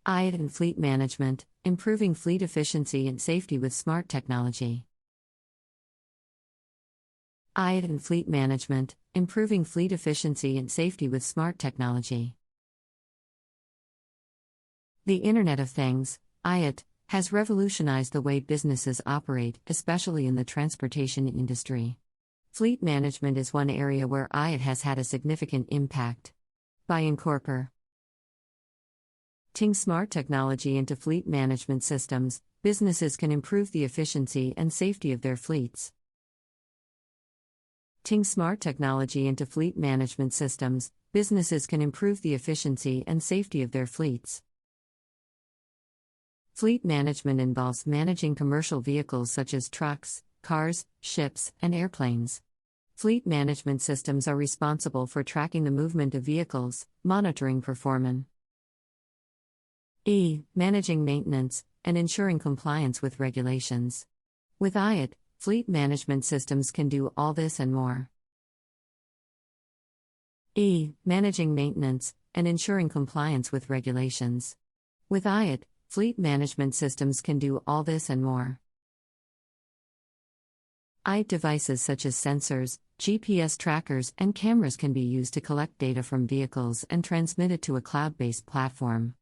IET and Fleet Management, Improving Fleet Efficiency and Safety with Smart Technology. IET and Fleet Management, Improving Fleet Efficiency and Safety with Smart Technology. The Internet of Things, IET, has revolutionized the way businesses operate, especially in the transportation industry. Fleet management is one area where IET has had a significant impact. Bioinformatics. Smart technology into fleet management systems, businesses can improve the efficiency and safety of their fleets. Smart technology into fleet management systems, businesses can improve the efficiency and safety of their fleets. Fleet management involves managing commercial vehicles such as trucks, cars, ships, and airplanes. Fleet management systems are responsible for tracking the movement of vehicles, monitoring performance, managing maintenance, and ensuring compliance with regulations. With IET, fleet management systems can do all this and more. Managing maintenance, and ensuring compliance with regulations. With IET, fleet management systems can do all this and more. IET devices such as sensors, GPS trackers, and cameras can be used to collect data from vehicles and transmit it to a cloud-based platform.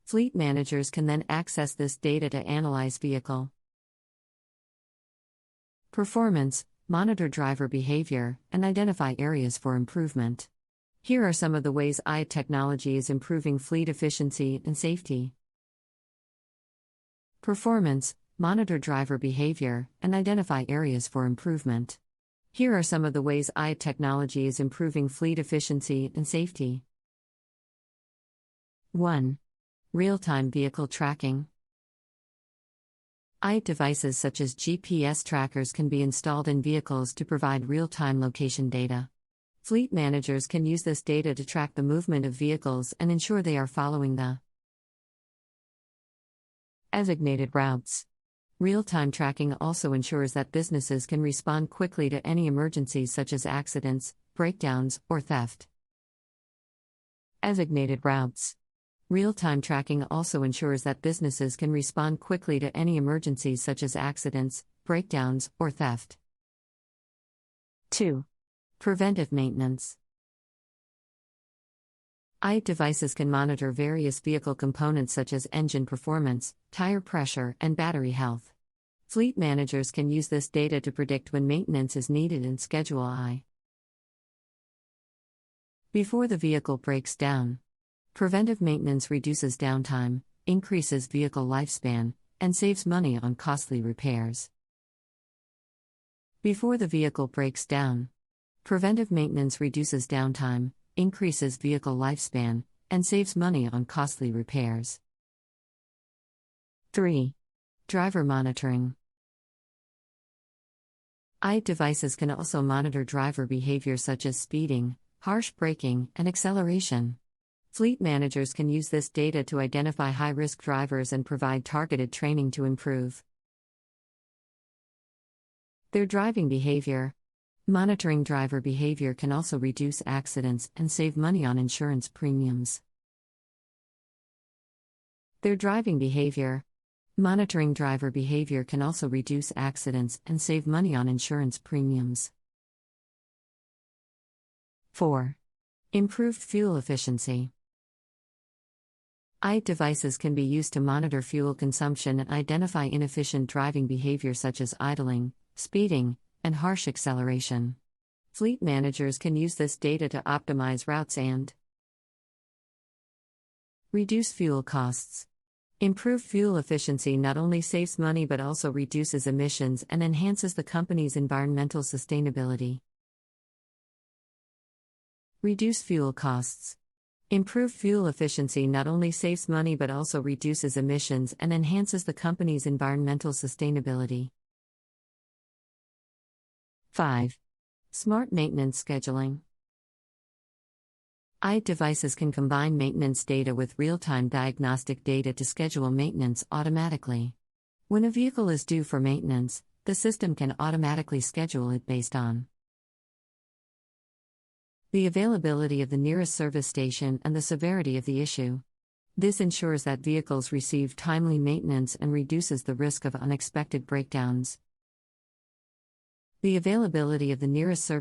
Fleet managers can then access this data to analyze vehicle performance, monitor driver behavior, and identify areas for improvement. Here are some of the ways IET technology is improving fleet efficiency and safety. Performance, monitor driver behavior, and identify areas for improvement. Here are some of the ways IET technology is improving fleet efficiency and safety. 1. Real-time vehicle tracking. IET devices such as GPS trackers can be installed in vehicles to provide real-time location data. Fleet managers can use this data to track the movement of vehicles and ensure they are following the designated routes. Real-time tracking also ensures that businesses can respond quickly to any emergencies such as accidents, breakdowns, or theft. Designated routes. Real-time tracking also ensures that businesses can respond quickly to any emergencies such as accidents, breakdowns, or theft. 2. Preventive maintenance. IET devices can monitor various vehicle components such as engine performance, tire pressure, and battery health. Fleet managers can use this data to predict when maintenance is needed and schedule IET before the vehicle breaks down. Preventive maintenance reduces downtime, increases vehicle lifespan, and saves money on costly repairs. Before the vehicle breaks down. Preventive maintenance reduces downtime, increases vehicle lifespan, and saves money on costly repairs. 3. Driver monitoring. IET devices can also monitor driver behavior such as speeding, harsh braking, and acceleration. Fleet managers can use this data to identify high-risk drivers and provide targeted training to improve their driving behavior. Monitoring driver behavior can also reduce accidents and save money on insurance premiums. Their driving behavior. Monitoring driver behavior can also reduce accidents and save money on insurance premiums. 4. Improved fuel efficiency. IET devices can be used to monitor fuel consumption and identify inefficient driving behavior such as idling, speeding, and harsh acceleration. Fleet managers can use this data to optimize routes and reduce fuel costs. Improved fuel efficiency not only saves money but also reduces emissions and enhances the company's environmental sustainability. Reduce fuel costs. Improved fuel efficiency not only saves money but also reduces emissions and enhances the company's environmental sustainability. 5. Smart maintenance scheduling. IET devices can combine maintenance data with real-time diagnostic data to schedule maintenance automatically. When a vehicle is due for maintenance, the system can automatically schedule it based on the availability of the nearest service station and the severity of the issue. This ensures that vehicles receive timely maintenance and reduces the risk of unexpected breakdowns. The availability of the nearest service